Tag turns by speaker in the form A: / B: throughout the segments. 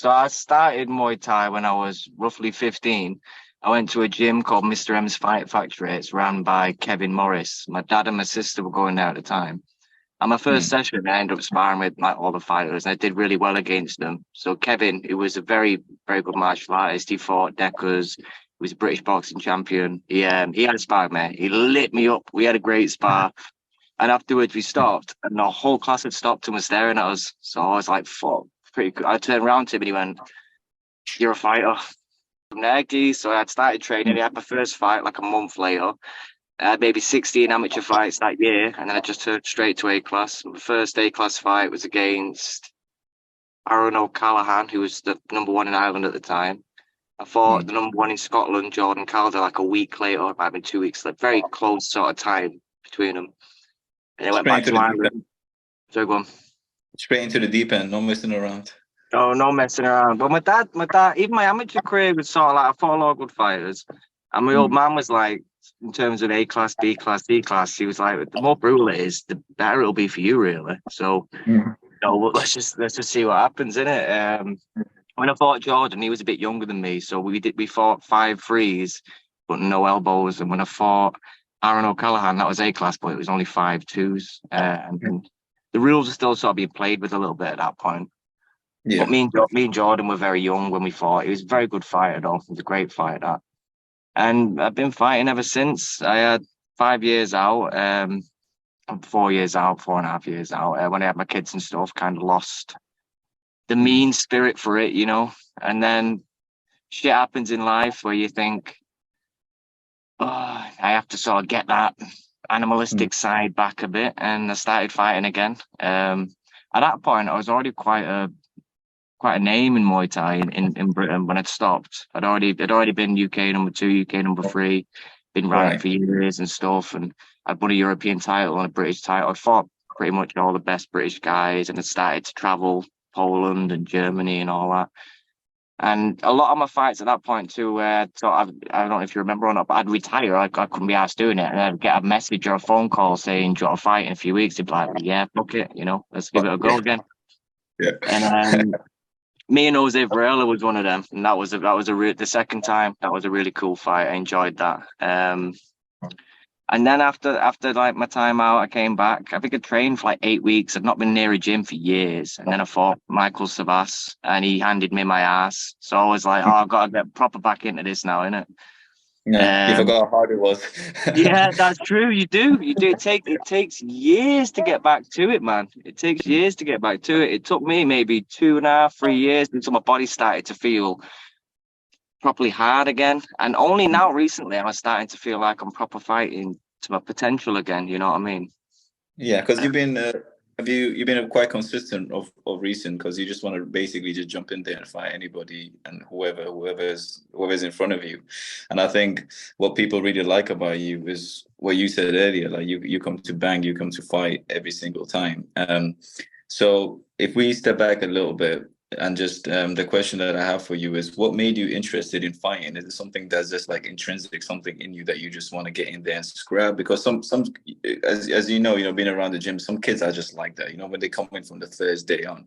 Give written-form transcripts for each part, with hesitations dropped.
A: So I started Muay Thai when I was roughly 15. I went to a gym called Mr. M's Fight Factory. It's run by Kevin Morris. My dad and my sister were going there at the time. And my first
B: Mm.
A: session, I ended up sparring with like all the fighters. And I did really well against them. So Kevin, who was a very, very good martial artist, he fought Deckers. He was a British boxing champion. He had a spar, mate. He lit me up. We had a great spar. And afterwards we stopped and the whole class had stopped and was staring at us. So I was like, fuck, pretty good. I turned around to him and he went, "You're a fighter." From there, so I had started training. I had my first fight like a month later. I had maybe 16 amateur fights that year, and then I just turned straight to A class. My first A class fight was against Aaron O'Callaghan, who was the number one in Ireland at the time. I fought
B: Mm.
A: the number one in Scotland, Jordan Calder, like a week later, it might have been 2 weeks, like very close sort of time between them. And I went
B: Straight
A: back
B: into
A: to
B: the deep end.
A: Ireland. So go on.
B: Straight into the deep end, no messing around.
A: Oh, no messing around. But my dad, even my amateur career was sort of like I fought a lot of good fighters. And my old
B: Mm.
A: man was like, in terms of A class, B class, C class, he was like, the more brutal it is, the better it'll be for you, really. So,
B: Mm.
A: well, let's just see what happens, innit? When I fought Jordan, he was a bit younger than me, so we fought 5-3s, but no elbows. And when I fought Aaron O'Callaghan, that was A class, but it was only 5-2s. And the rules are still sort of being played with a little bit at that point. But
B: Yeah.
A: me and Jordan were very young when we fought. He was a very good fighter, though. He was a great fighter. And I've been fighting ever since. I had 5 years out, 4 years out, 4.5 years out. When I had my kids and stuff, kind of lost the
B: Mm.
A: mean spirit for it, you know. And then shit happens in life where you think, oh, I have to sort of get that
B: Mm.
A: animalistic side back a bit. And I started fighting again. At that point, I was already quite a name in Muay Thai in Britain when I'd stopped. I'd already been UK number two, UK number three, been ranking
B: Right.
A: for years and stuff, and I'd won a European title and a British title. I'd fought pretty much all the best British guys, and I started to travel Poland and Germany and all that. And a lot of my fights at that point too, so I don't know if you remember or not, but I'd retire. I couldn't be asked doing it, and I'd get a message or a phone call saying, "Do you want to fight in a few weeks?" They'd be like, "Yeah, fuck it, let's give it a go
B: Yeah.
A: again."
B: Yeah.
A: And me and Jose Varela was one of them, and the second time. That was a really cool fight. I enjoyed that. And then after like my time out, I came back. I think I trained for like 8 weeks. I'd not been near a gym for years, and then I fought Michael Savas, and he handed me my ass. So I was like, oh, I've got to get proper back into this now, innit?
B: Yeah. You
A: Um,
B: forgot how hard it was.
A: yeah, that's true. You do. You do. It takes years to get back to it, man. It takes years to get back to it. It took me maybe 2.5, 3 years until my body started to feel properly hard again. And only now recently am I starting to feel like I'm proper fighting to my potential again. You know what I mean?
B: Yeah, because you've been you've been quite consistent of recent because you just want to basically just jump in there and fight anybody and whoever's in front of you. And I think what people really like about you is what you said earlier, like you come to bang, you come to fight every single time. So if we step back a little bit and just the question that I have for you is what made you interested in fighting? Is it something that's just like intrinsic, something in you that you just want to get in there and scrap? Because some as you know, being around the gym, some kids are just like that. You know, when they come in from the first day on,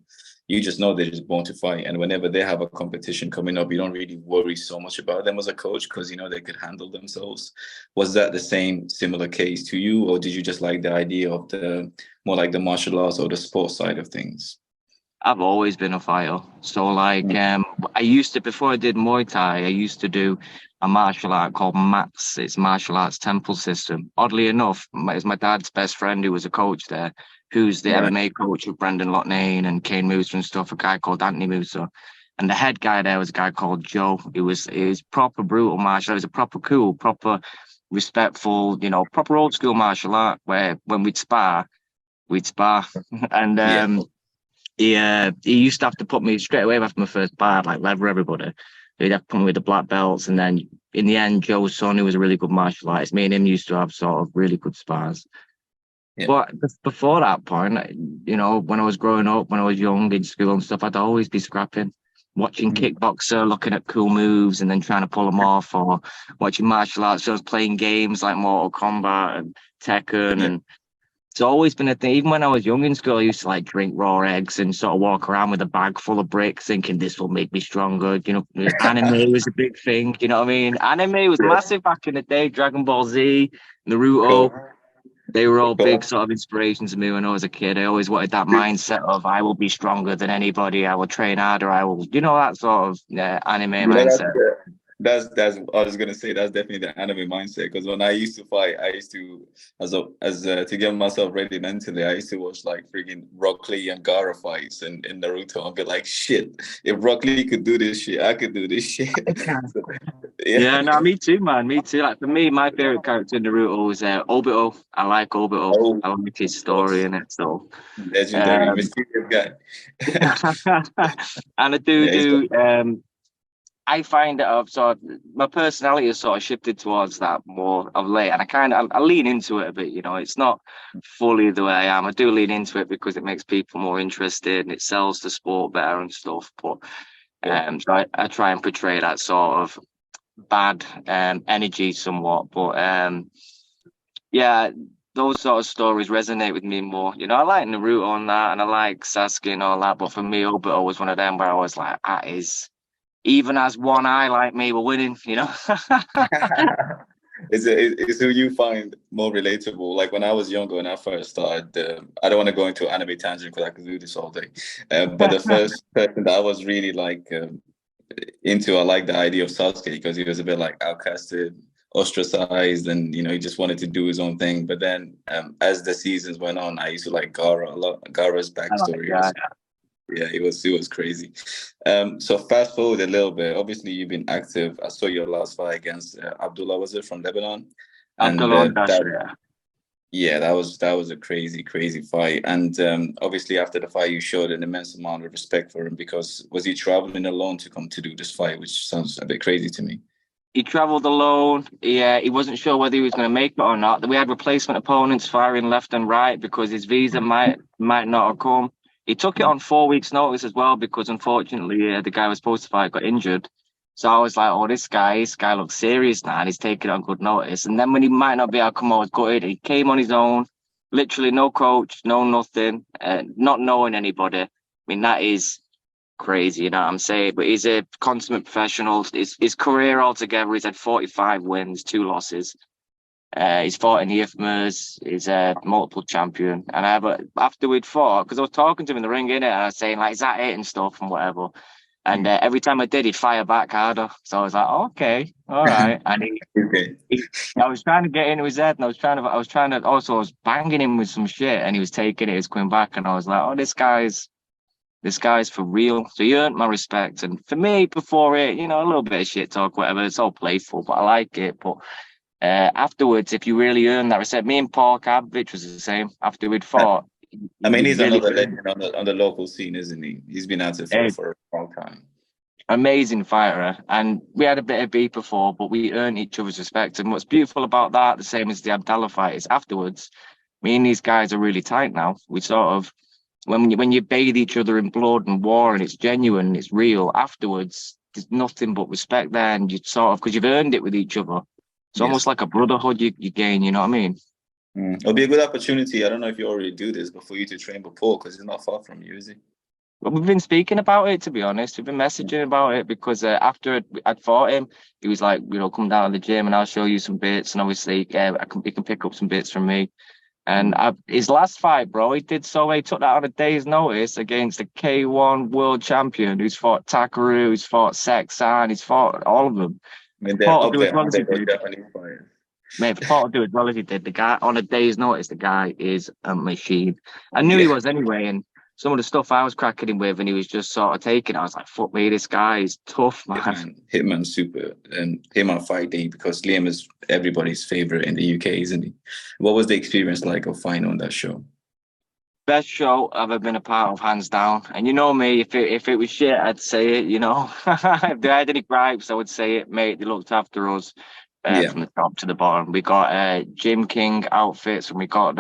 B: you just know they're just born to fight. And whenever they have a competition coming up, you don't really worry so much about them as a coach because you know they could handle themselves. Was that the same similar case to you, or did you just like the idea of the more like the martial arts or the sports side of things?
A: I've always been a fighter. So like
B: Mm.
A: I used to before I did Muay Thai, I used to do a martial art called MATS. It's martial arts temple system. Oddly enough, it's my dad's best friend who was a coach there, who's the
B: Right.
A: MMA coach with Brendan Loughnane and Kane Moose and stuff, a guy called Anthony Musa. And the head guy there was a guy called Joe. It was proper brutal martial. It was a proper cool, proper respectful, proper old school martial art where when we'd spar. And
B: Yeah.
A: he used to have to put me straight away after my first bar, like lever everybody. He'd have to put me with the black belts, and then in the end, Joe's son, who was a really good martial artist, me and him used to have sort of really good spars.
B: Yeah.
A: But before that point, when I was growing up, when I was young in school and stuff, I'd always be scrapping, watching
B: Mm.
A: kickboxer, looking at cool moves, and then trying to pull them off, or watching martial arts shows, playing games like Mortal Kombat and Tekken,
B: Yeah.
A: and It's always been a thing. Even when I was young in school, I used to like drink raw eggs and sort of walk around with a bag full of bricks, thinking this will make me stronger. You know, anime was a big thing. You know what I mean? Anime was
B: Yeah.
A: massive back in the day. Dragon Ball Z, Naruto,
B: Cool.
A: they were all big
B: Cool.
A: sort of inspirations to me when I was a kid. I always wanted that mindset of I will be stronger than anybody. I will train harder. I will, that sort of anime
B: You know,
A: mindset.
B: that's I was gonna say that's definitely the anime mindset. Because when I used to fight, I used to to get myself ready mentally. I used to watch like freaking Rock Lee and Gaara fights in Naruto and be like, shit, if Rock Lee could do this shit, I could do this shit. So, yeah.
A: Yeah, no, me too, man. Me too. Like for me, my favorite character in Naruto was Obito. I like Obito.
B: Oh,
A: I like his
B: of
A: story
B: course.
A: in it. So,
B: Legendary,
A: um,
B: mysterious guy.
A: and I
B: Yeah, he's got,
A: do. I find that I've sort of, my personality has sort of shifted towards that more of late, and I lean into it a bit. It's not fully the way I am. I do lean into it because it makes people more interested and it sells the sport better and stuff. But
B: yeah.
A: so I try and portray that sort of bad energy somewhat. But yeah, those sort of stories resonate with me more. I like Naruto and that, and I like Sasuke and all that. But for me, Obito was one of them where I was like, that is even as one eye like me, we're winning.
B: It's who you find more relatable. Like when I was younger, when I first started, I don't want to go into anime tangent because I could do this all day. But the first person that I was really like into, I like the idea of Sasuke because he was a bit like outcasted, ostracized, and he just wanted to do his own thing. But then, as the seasons went on, I used to like Gaara a lot. Gaara's
A: Oh my
B: backstory was
A: God.
B: yeah, it was crazy. So fast forward a little bit. Obviously, you've been active. I saw your last fight against Abdullah, was it from Lebanon? And
A: Abdullah
B: that
A: yeah.
B: yeah, that was a crazy, crazy fight. And obviously, after the fight, you showed an immense amount of respect for him because was he traveling alone to come to do this fight, which sounds a bit crazy to me.
A: He travelled alone. He wasn't sure whether he was going to make it or not. We had replacement opponents firing left and right because his visa might not have come. He took it on 4 weeks' notice as well because unfortunately the guy was supposed to fight got injured. So I was like, oh, this guy looks serious now and he's taking it on good notice. And then when he might not be able to come, I was gutted. He came on his own, literally no coach, no nothing, not knowing anybody. I mean, that is crazy, you know what I'm saying? But he's a consummate professional. His career altogether, he's had 45 wins, 2 losses. He's fought in the IFMAs. He's a multiple champion. And after we'd fought, because I was talking to him in the ring, innit, and I was saying, like, is that it and stuff and whatever. And every time I did, he'd fire back harder. So I was like, oh, okay, all right. And
B: Okay.
A: I was trying to get into his head, and I was banging him with some shit, and he was taking it, he was coming back, and I was like, oh, this guy's for real. So he earned my respect. And for me, before it, a little bit of shit talk, whatever. It's all playful, but I like it. But afterwards, if you really earn that respect, me and Paul Cabvich was the same. After we'd fought,
B: I mean,
A: we
B: he's
A: really
B: another legend on the local scene, isn't he? He's been at it for a long time.
A: amazing fighter. And we had a bit of beef before, but we earned each other's respect. And what's beautiful about that, the same as the Abdallah fight, is afterwards, me and these guys are really tight now. We sort of when you bathe each other in blood and war and it's genuine and it's real, afterwards there's nothing but respect there, and you sort of because you've earned it with each other. It's almost
B: Yes.
A: like a brotherhood you gain, you know what I mean?
B: It'll be a good opportunity. I don't know if you already do this, but for you to train with Paul because he's not far from you, is he?
A: But we've been speaking about it, to be honest. We've been messaging about it because after I'd fought him, he was like, come down to the gym and I'll show you some bits. And obviously, he can pick up some bits from me. And his last fight, bro, he took that on a day's notice against the K1 world champion who's fought Takaru, who's fought Sexan, he's fought all of them.
B: I mean, they're
A: Paul
B: up
A: do as
B: there,
A: well
B: aren't
A: as
B: they,
A: he
B: those
A: did.
B: Japanese players?
A: Mate, for Paul to do as well as he did, the guy on a day's notice, the guy is a machine. I knew he
B: Yeah.
A: was anyway, and some of the stuff I was cracking him with, and he was just sort of taking it. I was like, fuck me, this guy is tough, man.
B: Hitman super, and him on fight day because Liam is everybody's favorite in the UK, isn't he? What was the experience like of fighting on that show?
A: Best show I've ever been a part of, hands down. And you know me, if it was shit, I'd say it, If they had any gripes, I would say it, mate. They looked after us
B: Yeah.
A: from the top to the bottom. We got Jim King outfits, and we got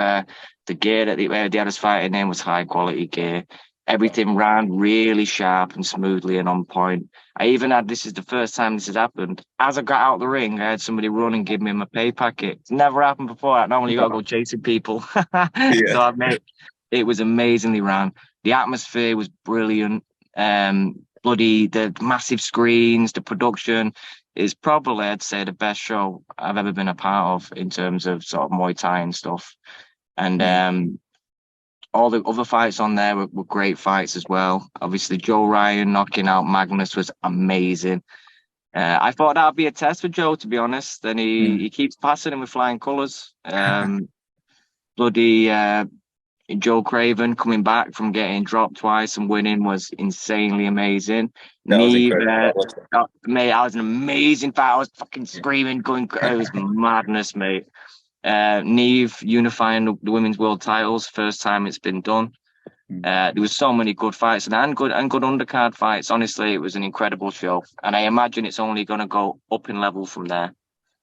A: the gear that they had us fighting in was high quality gear. Everything ran really sharp and smoothly and on point. I even had, this is the first time this has happened. As I got out of the ring, I had somebody run and give me my pay packet. It's never happened before. Normally you got to go chasing people.
B: Yeah.
A: So it was amazingly ran. The atmosphere was brilliant. Bloody, the massive screens, the production is probably, I'd say, the best show I've ever been a part of in terms of sort of Muay Thai and stuff. And all the other fights on there were great fights as well. Obviously, Joe Ryan knocking out Magnus was amazing. I thought that'd be a test for Joe, to be honest. And he keeps passing him with flying colours. Bloody Joe Craven coming back from getting dropped twice and winning was insanely amazing.
B: That was
A: Neve,
B: incredible.
A: mate, I was an amazing fight. I was fucking screaming, going, it was madness, mate. Neve unifying the women's world titles, first time it's been done. There was so many good fights and good undercard fights. Honestly, it was an incredible show, and I imagine it's only going to go up in level from there.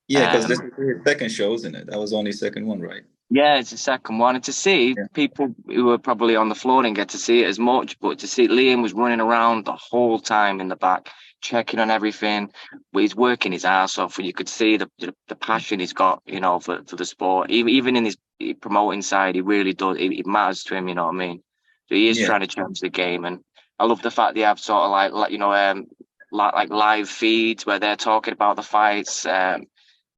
B: Yeah, because this is the second show, isn't it? That was only second one, right?
A: Yeah, it's the second one. And to see people who were probably on the floor didn't get to see it as much, but to see Liam was running around the whole time in the back, checking on everything. He's working his ass off, and you could see the passion he's got, you know, for the sport. Even in his promoting side, he really does. It matters to him, you know what I mean? So he is trying to change the game, and I love the fact they have sort of like you know, like live feeds where they're talking about the fights.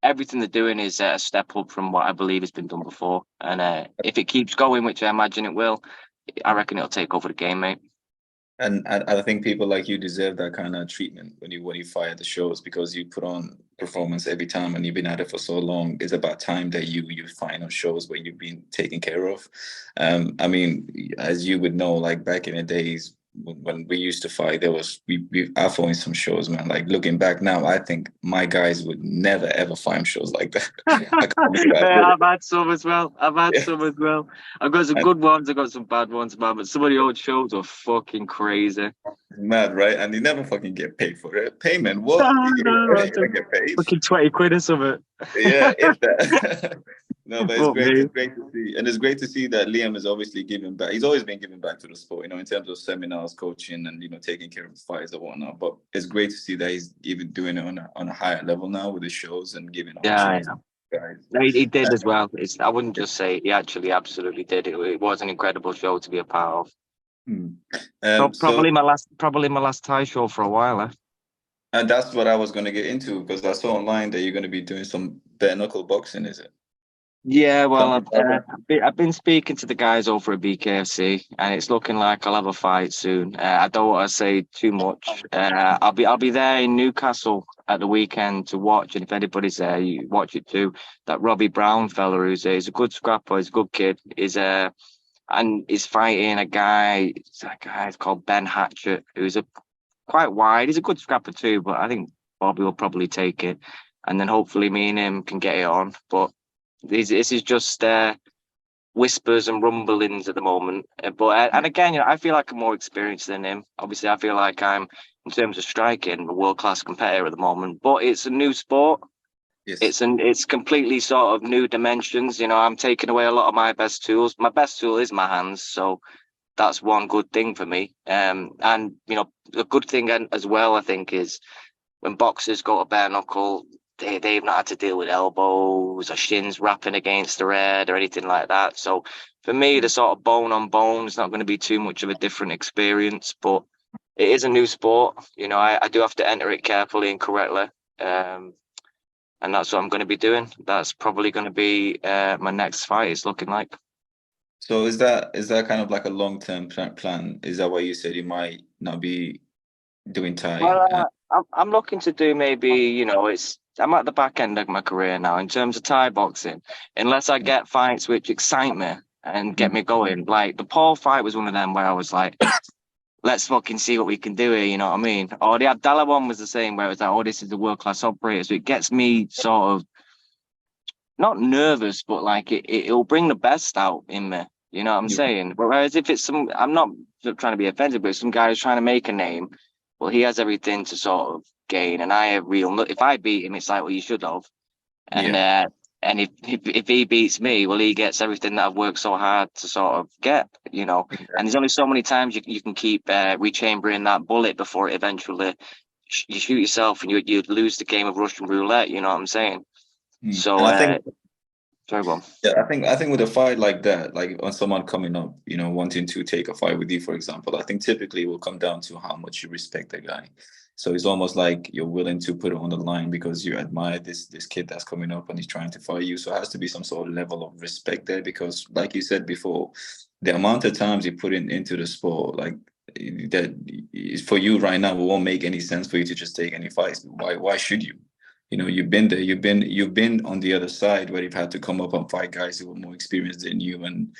A: Everything they're doing is a step up from what I believe has been done before. And if it keeps going, which I imagine it will, I reckon it'll take over the game, mate.
B: And I think people like you deserve that kind of treatment when you fight at the shows, because you put on performance every time and you've been at it for so long. It's about time that you find on shows where you've been taken care of. I mean, as you would know, like back in the days when we used to fight, there was I fought in some shows, man. Like looking back now, I think my guys would never ever find shows like that.
A: I've had some as well. I've got some good ones. I've got some bad ones, man. But some of the old shows are fucking crazy.
B: Mad, right? And you never fucking get paid for it. Payment? What?
A: No,
B: get paid?
A: fucking 20 quid or something.
B: Yeah, if that. No, but it's great.
A: Me.
B: It's great to see, and it's great to see that Liam is obviously giving back. He's always been giving back to the sport, you know, in terms of seminars, coaching, and taking care of fighters and whatnot. But it's great to see that he's even doing it on a higher level now with the shows and giving opportunities.
A: No, he did as well. I wouldn't just say it. He actually absolutely did. It was an incredible show to be a part of. Probably my last Thai show for a while.
B: And that's what I was going to get into, because I saw online that you're going to be doing some bare knuckle boxing, is it?
A: Yeah, well, I've been speaking to the guys over at BKFC, and it's looking like I'll have a fight soon. I don't want to say too much. I'll be there in Newcastle at the weekend to watch, and if anybody's there, you watch it too. That Robbie Brown fella, he's a good scrapper, he's a good kid. And he's fighting a guy. It's called Ben Hatchett, who's quite wide. He's a good scrapper too, but I think Bobby will probably take it, and then hopefully me and him can get it on. But this is just whispers and rumblings at the moment. And again, I feel like I'm more experienced than him. Obviously, I feel like I'm, in terms of striking, a world-class competitor at the moment. But it's a new sport. Yes. It's completely sort of new dimensions. You know, I'm taking away a lot of my best tools. My best tool is my hands, so that's one good thing for me. And you know, a good thing as well, I think, is when boxers go to bare knuckle, they've not had to deal with elbows or shins wrapping against their head or anything like that. So for me, the sort of bone on bone is not going to be too much of a different experience, but it is a new sport. You know, I do have to enter it carefully and correctly. And that's what I'm going to be doing. That's probably going to be my next fight, it's looking like.
B: So is that kind of like a long-term plan? Is that why you said you might not be doing Thai?
A: Well, I'm looking to do maybe, you know, I'm at the back end of my career now in terms of Thai boxing. Unless I get fights which excite me and get me going. Like the Paul fight was one of them where I was like, let's fucking see what we can do here, you know what I mean? Or the Abdallah one was the same, where it was like, oh, this is the world-class operator. So it gets me sort of not nervous, but like it'll bring the best out in me. You know what I'm saying? Whereas if it's I'm not trying to be offensive, but if some guy is trying to make a name, well, he has everything to sort of gain, and I have if I beat him, it's like, well, you should have. And And if he beats me, well, he gets everything that I've worked so hard to sort of get, you know. And there's only so many times you can keep rechambering that bullet before it eventually you shoot yourself and you lose the game of Russian roulette. You know what I'm saying? So,
B: And I think,
A: sorry, go on.
B: yeah, I think with a fight like that, like on someone coming up, you know, wanting to take a fight with you, for example, I think typically it will come down to how much you respect the guy. So it's almost like you're willing to put it on the line because you admire this kid that's coming up and he's trying to fight you. So it has to be some sort of level of respect there because, like you said before, the amount of times you put into the sport, like that is for you right now, it won't make any sense for you to just take any fights. Why should you? You know, you've been there, you've been on the other side where you've had to come up and fight guys who were more experienced than you, and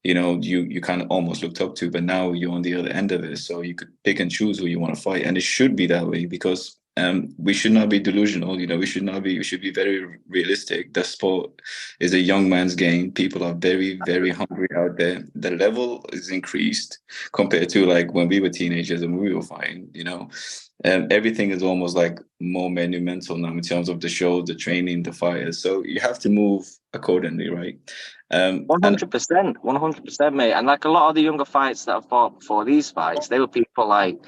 B: you know, you kind of almost looked up to, but now you're on the other end of it. So you could pick and choose who you want to fight. And it should be that way because we should not be delusional. You know, we should be very realistic. The sport is a young man's game. People are very, very hungry out there. The level is increased compared to like when we were teenagers and we were fighting, you know. Everything is almost like more monumental now in terms of the show, the training, the fighters. So you have to move accordingly, right?
A: 100%, 100%, mate. And like a lot of the younger fights that I've fought before these fights, they were people like,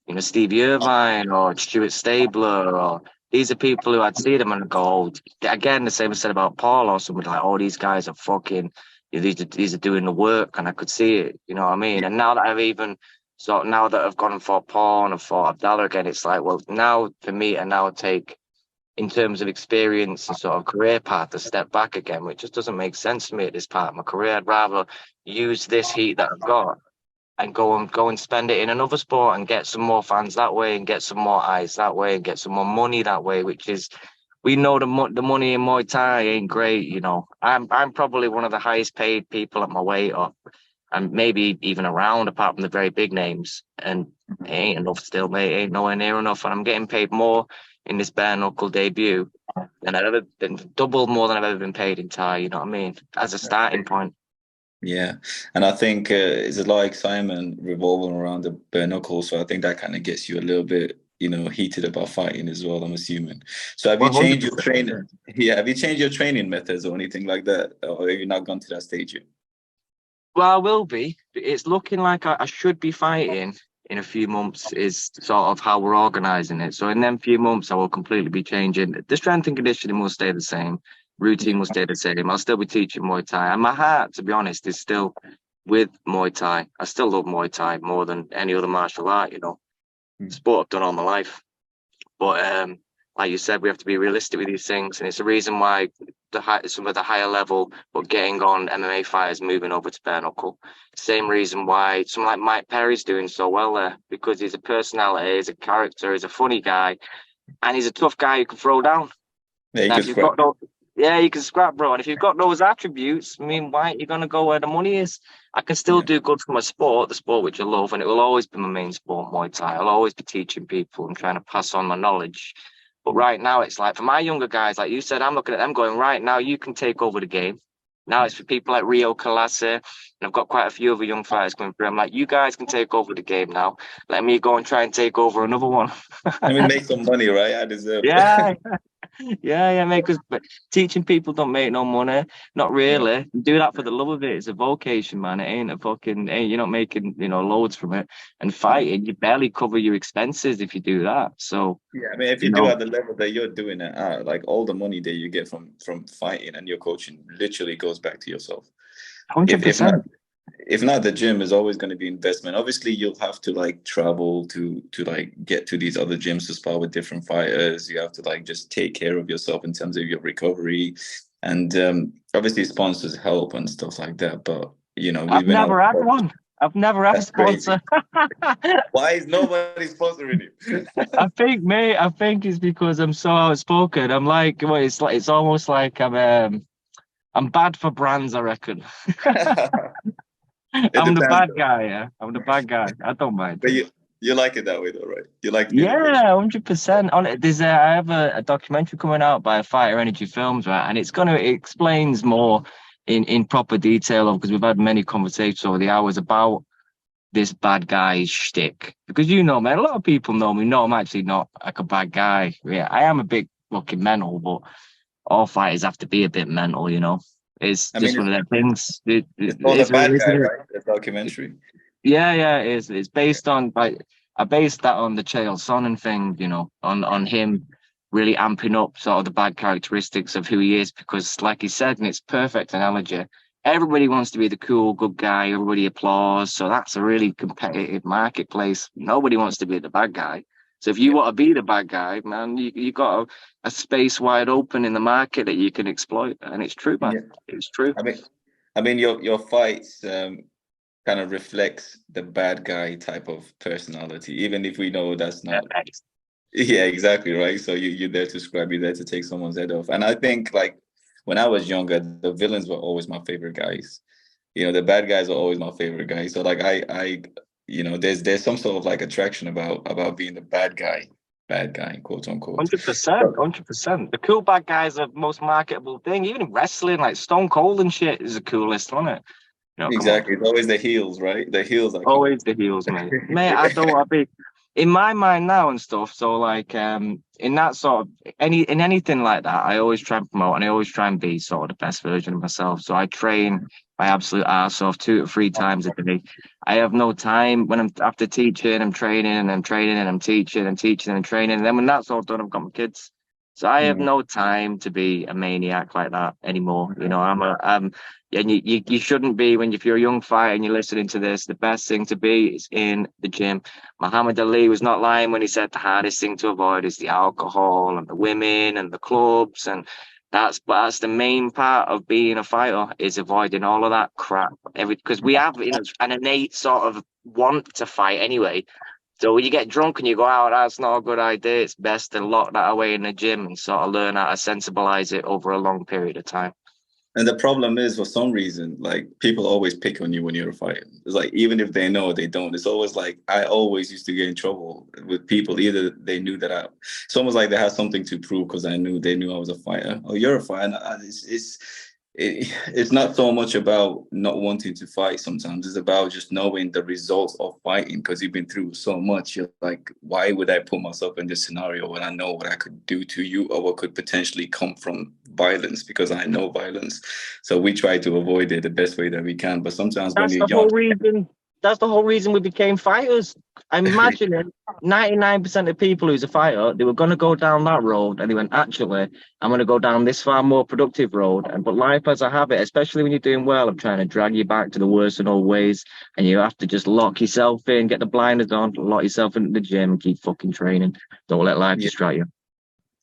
A: you know, Stevie Irvine or Stuart Stabler, or these are people who I'd see them and go, oh, again, the same as said about Paul or somebody like, oh, these guys are fucking, you know, these are doing the work, and I could see it, you know what I mean? And now that I've gone and fought Paul and I've fought Abdallah again, it's like, well, now for me, and now take in terms of experience and sort of career path, a step back again, which just doesn't make sense to me at this part of my career. I'd rather use this heat that I've got and go and spend it in another sport and get some more fans that way and get some more eyes that way and get some more money that way, which is, we know the money in Muay Thai ain't great, you know. I'm probably one of the highest paid people at my weight, or and maybe even around, apart from the very big names, and it ain't enough still, mate. It ain't nowhere near enough, and I'm getting paid more in this bare knuckle debut than I've ever been, double more than I've ever been paid in Thai. You know what I mean? As a starting point.
B: Yeah, and I think it's a lot of excitement revolving around the bare knuckle. So I think that kind of gets you a little bit, you know, heated about fighting as well, I'm assuming. So have you changed your
A: 100%.
B: training? Yeah, have you changed your training methods or anything like that? Or have you not gone to that stage yet?
A: Well, I will be. It's looking like I should be fighting in a few months, is sort of how we're organising it. So in them few months, I will completely be changing. The strength and conditioning will stay the same. Routine will stay the same. I'll still be teaching Muay Thai. And my heart, to be honest, is still with Muay Thai. I still love Muay Thai more than any other martial art, you know. Sport I've done all my life. But like you said, we have to be realistic with these things. And it's the reason why some of the higher level, but getting on MMA fighters moving over to bare knuckle. Same reason why someone like Mike Perry's doing so well there, because he's a personality, he's a character, he's a funny guy, and he's a tough guy you can throw down.
B: Yeah,
A: Now, if you've got no, yeah, you can scrap, bro. And if you've got those attributes, I mean, why aren't you going to go where the money is? I can still do good for my sport, the sport which I love, and it will always be my main sport, Muay Thai. I'll always be teaching people and trying to pass on my knowledge. But right now, it's like for my younger guys, like you said, I'm looking at them going, right now, you can take over the game. Now it's for people like Rio Kalase, and I've got quite a few other young fighters coming through. I'm like, you guys can take over the game now. Let me go and try and take over another one.
B: Let me make some money, right? I deserve
A: Yeah,
B: it.
A: yeah, mate. Because teaching people don't make no money. Not really. Do that for the love of it. It's a vocation, man. It ain't a fucking. You're not making loads from it. And fighting, you barely cover your expenses if you do that. So
B: Yeah, I mean, if you do at the level that you're doing it at, like all the money that you get from fighting and your coaching literally goes back to yourself.
A: 100%.
B: If not, the gym is always going to be investment. Obviously, you'll have to like travel to like get to these other gyms to spar with different fighters. You have to like just take care of yourself in terms of your recovery, and obviously sponsors help and stuff like that. But you know,
A: I've
B: we've been out.
A: never had one. I've never had a sponsor.
B: Why is nobody sponsoring you?
A: I think, mate. I think it's because I'm so outspoken. I'm like, well, it's almost like I'm bad for brands, I reckon. I'm the bad guy, yeah. I'm the bad guy. I don't mind.
B: But you like it that way, though, right? You like
A: yeah, 100%. On it, I have a documentary coming out by Fighter Energy Films, right? And it explains more in proper detail because we've had many conversations over the hours about this bad guy shtick. Because man, a lot of people know me. No, I'm actually not like a bad guy. Yeah, I am a bit fucking mental, but all fighters have to be a bit mental, you know. It's
B: I
A: just
B: mean,
A: one of them things. It
B: it's called The
A: is what
B: Bad
A: it is,
B: Guy,
A: isn't it?
B: right? The documentary.
A: Yeah, it is. It's based on like I based that on the Chael Sonnen thing, you know, on him really amping up sort of the bad characteristics of who he is, because like he said, and it's perfect analogy, everybody wants to be the cool, good guy, everybody applauds. So that's a really competitive marketplace. Nobody wants to be the bad guy. So if you
B: Yeah.
A: want to be the bad guy, man, you got a space wide open in the market that you can exploit. And it's true, man.
B: Yeah.
A: It's true.
B: I mean, your fights kind of reflects the bad guy type of personality, even if we know that's
A: Yeah,
B: not. Yeah, exactly, right. So you're there to scrap, you're there to take someone's head off. And I think like when I was younger, the villains were always my favorite guys. You know, the bad guys are always my favorite guys. So like there's some sort of like attraction about being the bad guy, quote unquote.
A: 100%, 100%. The cool bad guys are the most marketable thing. Even in wrestling, like Stone Cold and shit is the coolest, isn't it? You know, come on.
B: Exactly. It's always the heels, right? The heels are cool.
A: Always the heels, mate. Mate, I don't want to be in my mind now and stuff. So like in that sort of anything like that, I always try and promote and I always try and be sort of the best version of myself. So I train my absolute arse off 2 to 3 times a day. I have no time when I'm after teaching, I'm training and I'm training and I'm teaching and teaching and training. And then when that's all done, I've got my kids. So I have
B: Mm.
A: no time to be a maniac like that anymore. You know, and you shouldn't be when if you're a young fighter and you're listening to this. The best thing to be is in the gym. Muhammad Ali was not lying when he said the hardest thing to avoid is the alcohol and the women and the clubs, and that's the main part of being a fighter is avoiding all of that crap. Because we have an innate sort of want to fight anyway. So when you get drunk and you go out, that's not a good idea. It's best to lock that away in the gym and sort of learn how to sensibilize it over a long period of time.
B: And the problem is, for some reason, like people always pick on you when you're fighting. It's like even if they know they don't, it's always like I always used to get in trouble with people. Either they knew that it's almost like they had something to prove because they knew I was a fighter. Oh, you're a fighter. It's not so much about not wanting to fight. Sometimes it's about just knowing the results of fighting because you've been through so much. You're like, why would I put myself in this scenario when I know what I could do to you or what could potentially come from violence, because I know violence. So we try to avoid it the best way that we can. But sometimes when
A: That's
B: you're
A: the
B: young,
A: whole reason. That's the whole reason we became fighters. Imagine 99% of people who's a fighter, they were going to go down that road and they went, actually, I'm going to go down this far more productive road. But life as a habit, especially when you're doing well, I'm trying to drag you back to the worst of old ways. And you have to just lock yourself in, get the blinders on, lock yourself into the gym, and keep fucking training. Don't let life distract you.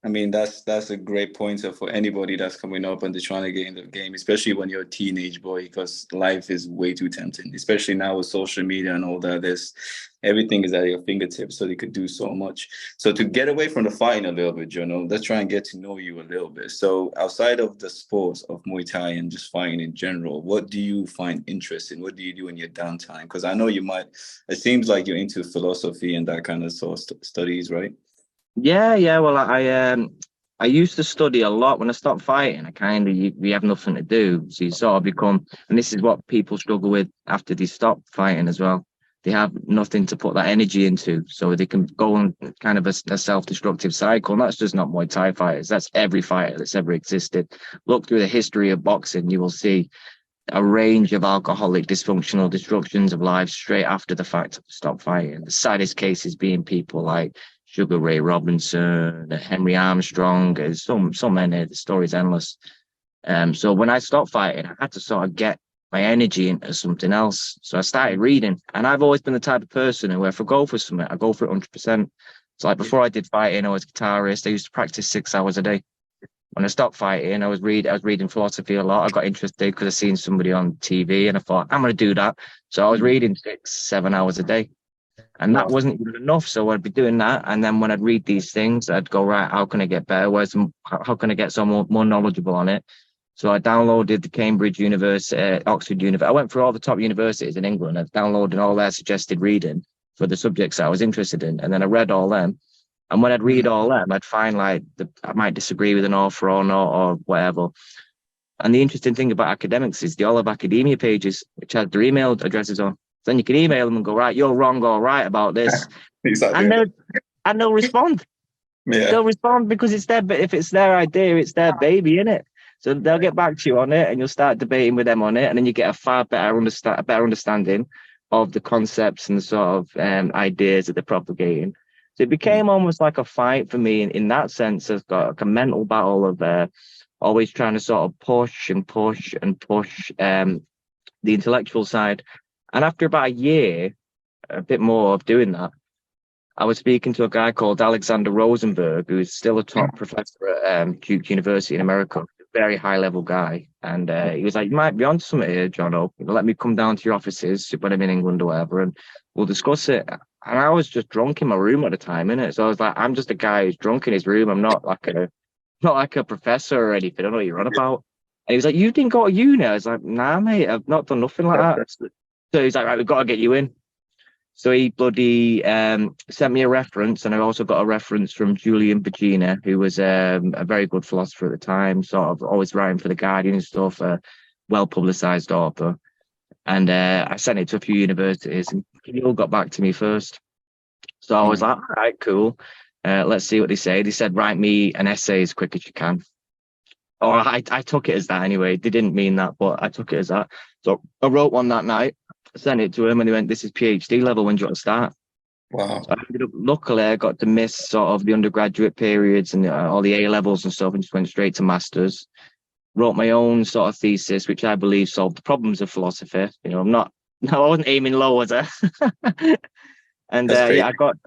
B: I mean, that's a great pointer for anybody that's coming up and they're trying to get into the game, especially when you're a teenage boy, because life is way too tempting, especially now with social media and all that. Everything is at your fingertips, so they could do so much. So to get away from the fighting a little bit, Jonno, let's try and get to know you a little bit. So outside of the sports of Muay Thai and just fighting in general, what do you find interesting? What do you do in your downtime? Because I know it seems like you're into philosophy and that kind of sort of studies, right?
A: Yeah. Well, I used to study a lot. When I stopped fighting, we have nothing to do. So you sort of become, and this is what people struggle with after they stop fighting as well. They have nothing to put that energy into, so they can go on kind of a self-destructive cycle. And that's just not Muay Thai fighters. That's every fighter that's ever existed. Look through the history of boxing, you will see a range of alcoholic, dysfunctional destructions of lives straight after the fact of stop fighting. The saddest cases being people like Sugar Ray Robinson, Henry Armstrong. There's so many. The story's endless. So when I stopped fighting, I had to sort of get my energy into something else. So I started reading, and I've always been the type of person who, if I go for something, I go for it 100%. So like before I did fighting, I was a guitarist. I used to practice 6 hours a day. When I stopped fighting, I was reading philosophy a lot. I got interested because I seen somebody on TV, and I thought I'm going to do that. So I was reading 6, 7 hours a day. And that
B: Wow.
A: wasn't good enough. So I'd be doing that. And then when I'd read these things, I'd go, right, how can I get better? How can I get some more knowledgeable on it? So I downloaded the Cambridge University, Oxford University. I went through all the top universities in England. I downloaded all their suggested reading for the subjects I was interested in. And then I read all them. And when I'd read all them, I'd find like I might disagree with an author or not, or whatever. And the interesting thing about academics is they all have academia pages, which has their email addresses on. Then you can email them and go, right, you're wrong or right about this.
B: Exactly.
A: And they'll respond.
B: Yeah.
A: they'll respond because it's their, but if it's their idea, it's their baby, innit? So they'll get back to you on it, and you'll start debating with them on it, and then you get a better understanding of the concepts and the sort of ideas that they're propagating. So it became almost like a fight for me in that sense. It's got like a mental battle of always trying to sort of push and push and push the intellectual side. And after about a year, a bit more of doing that, I was speaking to a guy called Alexander Rosenberg, who's still a top professor at Duke University in America, very high level guy. And he was like, "You might be onto something here, Jonno. Let me come down to your offices when I'm in England or whatever, and we'll discuss it." And I was just drunk in my room at the time, innit? So I was like, "I'm just a guy who's drunk in his room. I'm not like a professor or anything. I don't know what you're on about." And he was like, "You didn't go to uni?" I was like, "Nah, mate, I've not done nothing like that." So he's like, "Right, we've got to get you in." So he bloody sent me a reference, and I also got a reference from Julian Bagina, who was a very good philosopher at the time, sort of always writing for The Guardian and stuff, a well-publicized author. And I sent it to a few universities, and they all got back to me first. So I was like, "All right, cool. Let's see what they say." They said, "Write me an essay as quick as you can." Or I took it as that anyway. They didn't mean that, but I took it as that. So I wrote one that night, sent it to him, and he went, "This is PhD level. When do you want to start?"
B: Wow.
A: So luckily, I got to miss sort of the undergraduate periods and all the A levels and stuff, and just went straight to masters. Wrote my own sort of thesis, which I believe solved the problems of philosophy. You know, I wasn't aiming low, was I? And
B: That's crazy.
A: I got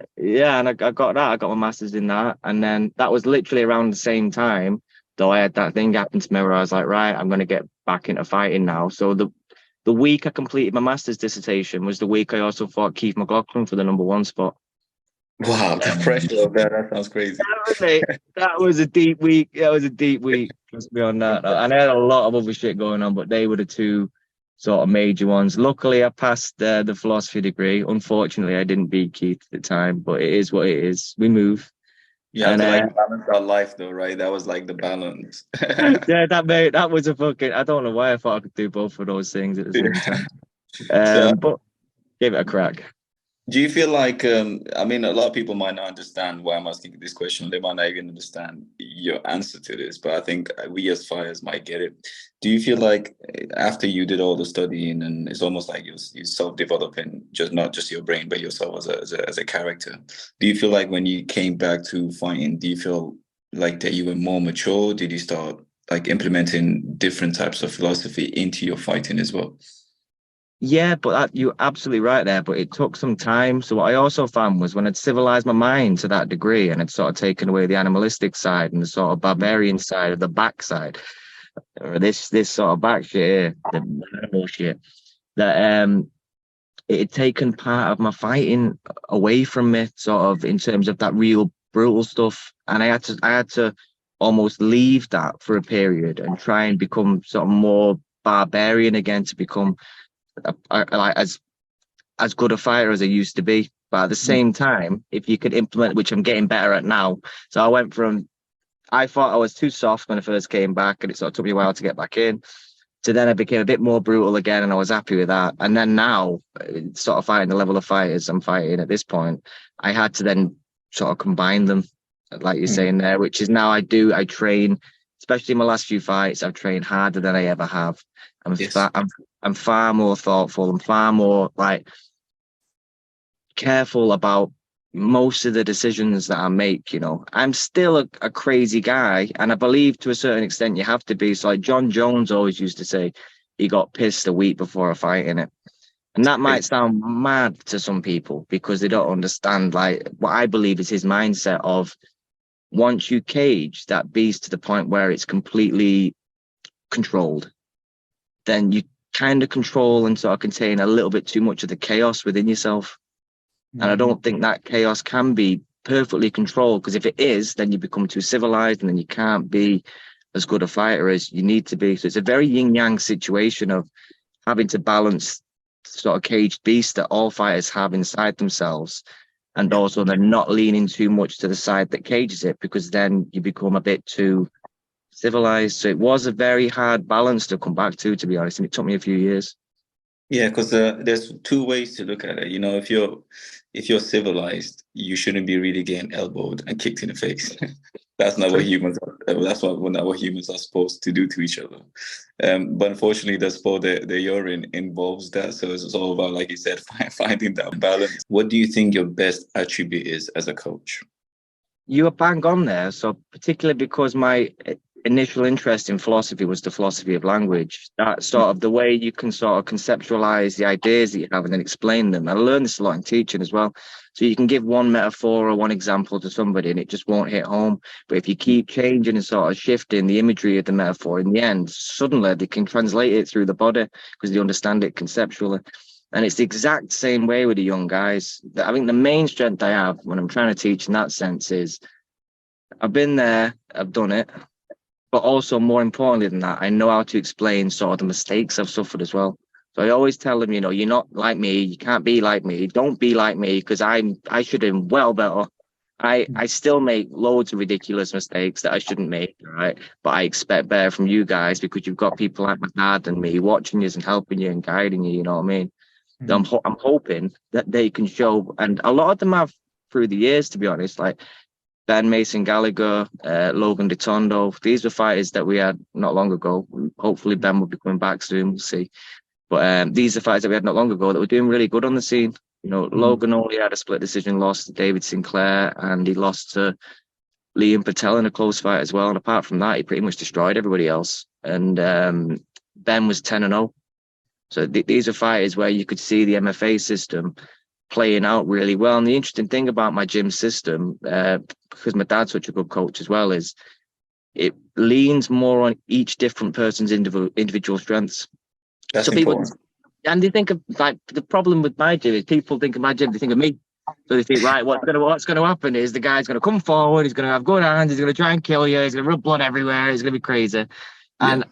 A: that. I got my masters in that, and then that was literally around the same time. Though I had that thing happen to me where I was like, right, I'm going to get back into fighting now. So the week I completed my master's dissertation was the week I also fought Keith McLaughlin for the #1 spot.
B: Wow, the pressure of that sounds crazy.
A: That was a deep week. That was a deep week. Trust me on that. And I had a lot of other shit going on, but they were the two sort of major ones. Luckily, I passed the philosophy degree. Unfortunately, I didn't beat Keith at the time, but it is what it is. We move.
B: You have to like balance our life though, right? That was like the balance.
A: Yeah, that was a fucking. I don't know why I thought I could do both of those things at the same time.
B: So
A: But give it a crack.
B: do you feel like I mean a lot of people might not understand why I'm asking this question. They might not even understand your answer to this, but I think we as fighters might get it. Do you feel like after you did all the studying and it's almost like you self-developing, just not just your brain, but yourself as a character? Do you feel like when you came back to fighting, do you feel like that you were more mature? Did you start like implementing different types of philosophy into your fighting as well?
A: Yeah, but you're absolutely right there. But it took some time. So what I also found was when I'd civilized my mind to that degree and had sort of taken away the animalistic side and the sort of barbarian side of the backside, or this sort of back shit here, the animal shit, that it had taken part of my fighting away from me, sort of in terms of that real brutal stuff. And I had to almost leave that for a period and try and become sort of more barbarian again to become like as good a fighter as I used to be. But at the same time, if you could implement, which I'm getting better at now. So I went from, I thought I was too soft when I first came back, and it sort of took me a while to get back in. So then I became a bit more brutal again, and I was happy with that. And then now, sort of fighting the level of fighters I'm fighting at this point, I had to then sort of combine them, like you're saying there, which is now I train, especially in my last few fights, I've trained harder than I ever have.
B: Yes.
A: I'm far more thoughtful. I'm far more like careful about most of the decisions that I make. You know, I'm still a crazy guy, and I believe to a certain extent you have to be. So like John Jones always used to say, he got pissed a week before a fight in it. And that might sound mad to some people because they don't understand like what I believe is his mindset of once you cage that beast to the point where it's completely controlled, then you kind of control and sort of contain a little bit too much of the chaos within yourself. And I don't think that chaos can be perfectly controlled, because if it is, then you become too civilized and then you can't be as good a fighter as you need to be. So it's a very yin yang situation of having to balance sort of caged beast that all fighters have inside themselves. And also they're not leaning too much to the side that cages it, because then you become a bit too civilized. So it was a very hard balance to come back to be honest. And it took me a few years.
B: Yeah, because there's two ways to look at it. You know, if you're civilized, you shouldn't be really getting elbowed and kicked in the face. That's not what
A: True.
B: humans are. Not what humans are supposed to do to each other. But unfortunately, the sport that you're in involves that. So it's all about, like you said, finding that balance. What do you think your best attribute is as a coach?
A: You were bang on there. So particularly because my initial interest in philosophy was the philosophy of language, that sort of the way you can sort of conceptualize the ideas that you have and then explain them. I learned this a lot in teaching as well. So you can give one metaphor or one example to somebody and it just won't hit home. But if you keep changing and sort of shifting the imagery of the metaphor, in the end, suddenly they can translate it through the body because they understand it conceptually. And it's the exact same way with the young guys. I think the main strength I have when I'm trying to teach in that sense is I've been there, I've done it, but also more importantly than that, I know how to explain sort of the mistakes I've suffered as well. So I always tell them, you know, you're not like me, you can't be like me, don't be like me because I should have well better. I still make loads of ridiculous mistakes that I shouldn't make, right? But I expect better from you guys because you've got people like my dad and me watching you and helping you and guiding you, you know what I mean? I'm hoping that they can show, and a lot of them have through the years, to be honest, like Ben Mason Gallagher, Logan DeTondo. These were fighters that we had not long ago. Hopefully Ben will be coming back soon. We'll see. But these are fighters that we had not long ago that were doing really good on the scene. You know, Logan only had a split decision loss to David Sinclair, and he lost to Liam Patel in a close fight as well. And apart from that, he pretty much destroyed everybody else. And Ben was 10-0. So these are fighters where you could see the MFA system playing out really well. And the interesting thing about my gym system, because my dad's such a good coach as well, is it leans more on each different person's individual strengths.
B: That's
A: So people,
B: important.
A: and they think of like the problem with my gym is people think of my gym, they think of me. So they think, right, what's gonna happen is the guy's gonna come forward, he's gonna have good hands, he's gonna try and kill you, he's gonna rub blood everywhere, he's gonna be crazy.
B: Yeah.
A: And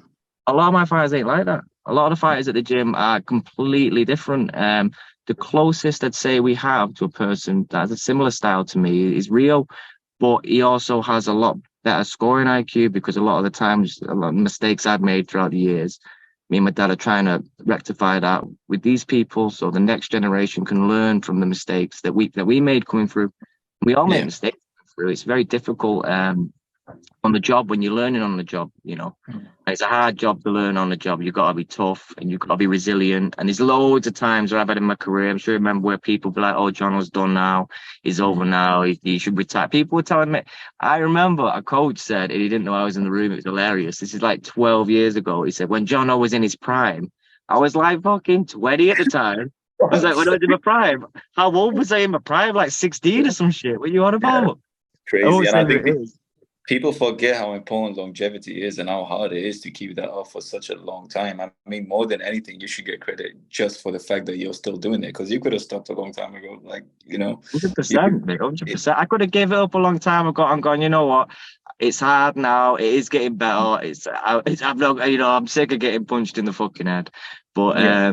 A: a lot of my fighters ain't like that. A lot of the fighters at the gym are completely different. The closest I'd say we have to a person that has a similar style to me is Rio, but he also has a lot better scoring IQ because a lot of the times, a lot of mistakes I've made throughout the years, me and my dad are trying to rectify that with these people so the next generation can learn from the mistakes that we made coming through. We all make mistakes through. It's very difficult on the job when you're learning on the job, you know. It's a hard job to learn on the job. You've got to be tough and you've got to be resilient. And there's loads of times where I've had in my career, I'm sure you remember where people be like, oh, Jonno's done now. He's over now. He should retire. People were telling me, I remember a coach said, and he didn't know I was in the room. It was hilarious. This is like 12 years ago. He said, when Jonno was in his prime, I was like fucking 20 at the time. I was like, when I was in my prime, how old was I in my prime? Like 16 or some shit. What are you on about? I
B: Crazy.
A: won't
B: And
A: say
B: I
A: what
B: think
A: it is.
B: people forget how important longevity is and how hard it is to keep that up for such a long time. I mean, more than anything, you should get credit just for the fact that you're still doing it because you could have stopped a long time ago. Like, you know, you could,
A: 100%, mate, 100%. I could have gave it up a long time ago. I'm going, you know what? It's hard now. It is getting better. I'm not, you know, I'm sick of getting punched in the fucking head. But
B: yeah,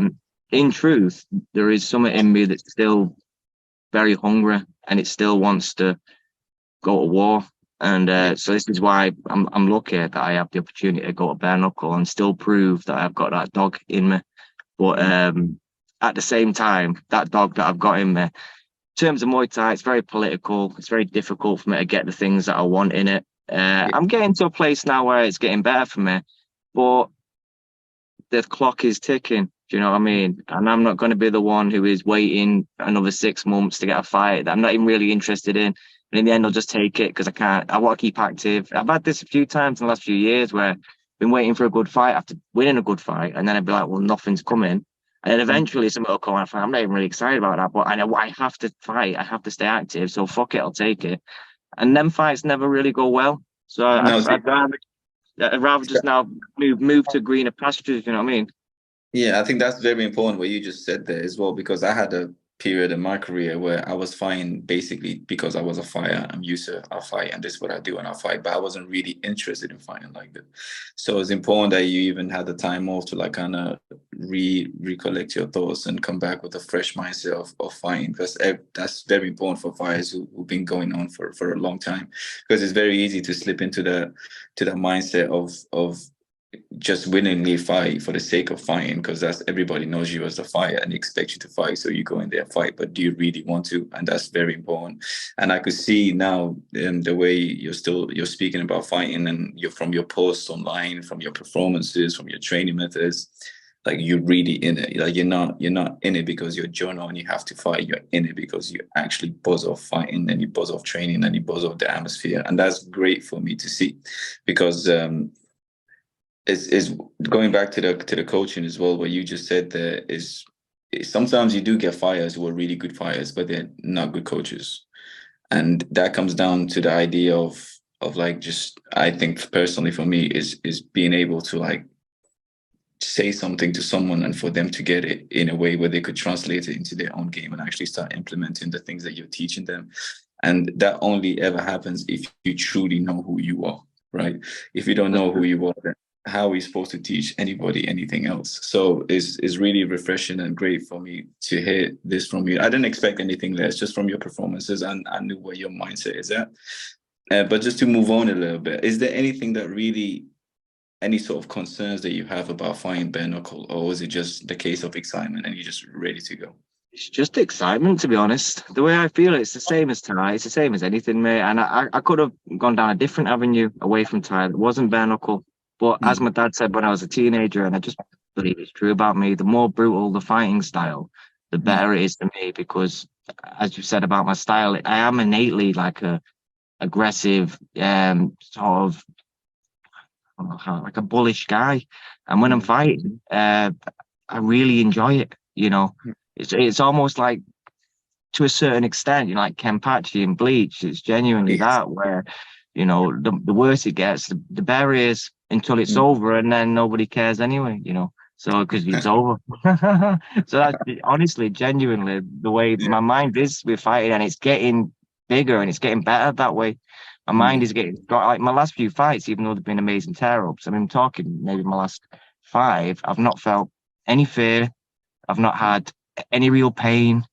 A: in truth, there is something in me that's still very hungry and it still wants to go to war. And so this is why I'm lucky that I have the opportunity to go to bare knuckle and still prove that I've got that dog in me. But at the same time, that dog that I've got in me, in terms of Muay Thai, it's very political. It's very difficult for me to get the things that I want in it. I'm getting to a place now where it's getting better for me, but the clock is ticking. Do you know what I mean? And I'm not going to be the one who is waiting another 6 months to get a fight that I'm not even really interested in. And in the end, I'll just take it because I can't. I want to keep active. I've had this a few times in the last few years where I've been waiting for a good fight after winning a good fight, and then I'd be like, well, nothing's coming. And then eventually something will come and I'm not even really excited about that, but I know I have to fight. I have to stay active. So fuck it, I'll take it. And them fights never really go well. So
B: no,
A: I'd rather just now move to greener pastures. You know what I mean?
B: yeah, I think that's very important what you just said there as well, because I had a period in my career where I was fighting basically because I was a fighter. I'm used to I fight and this is what I do and I fight, but I wasn't really interested in fighting like that. So it's important that you even had the time off to like kind of recollect your thoughts and come back with a fresh mindset of fighting. That's very important for fighters who've been going on for a long time, because it's very easy to slip into the mindset of just willingly fight for the sake of fighting, because that's everybody knows you as a fighter and expects you to fight, so you go in there and fight, but do you really want to? And that's very important. And I could see now the way you're speaking about fighting, and you're from your posts online, from your performances, from your training methods, like you're really in it. Like you're not in it because you're Jonno and you have to fight. You're in it because you actually buzz off fighting, and you buzz off training, and you buzz off the atmosphere. And that's great for me to see, because is going back to the coaching as well. What you just said there is sometimes you do get fighters who are really good fighters, but they're not good coaches, and that comes down to the idea of like, just, I think personally for me, is being able to like say something to someone and for them to get it in a way where they could translate it into their own game and actually start implementing the things that you're teaching them. And that only ever happens if you truly know who you are, right? If you don't know who you are, then how are you supposed to teach anybody anything else? So it's really refreshing and great for me to hear this from you. I didn't expect anything less, just from your performances, and I knew where your mindset is at. But just to move on a little bit, is there anything that really, any sort of concerns that you have about fighting bare knuckle, or is it just the case of excitement and you're just ready to go?
A: It's just excitement, to be honest. The way I feel, it's the same as Thai. It's the same as anything, mate. And I could have gone down a different avenue away from Thai. It wasn't bare knuckle. But as my dad said when I was a teenager, and I just believe it's true about me, the more brutal the fighting style, the better it is to me. Because as you said about my style, I am innately like a aggressive, sort of, I don't know how, like a bullish guy. And when I'm fighting, I really enjoy it. You know, it's almost like, to a certain extent, you know, like Kenpachi and Bleach, it's genuinely that, where, you know, the worse it gets, the better it is until it's over, and then nobody cares anyway, you know. So because it's over. So that's honestly, genuinely the way my mind is with fighting, and it's getting bigger and it's getting better that way. My mind is getting, like my last few fights, even though they've been amazing tear ups. I mean, I'm talking maybe my last five, I've not felt any fear. I've not had any real pain.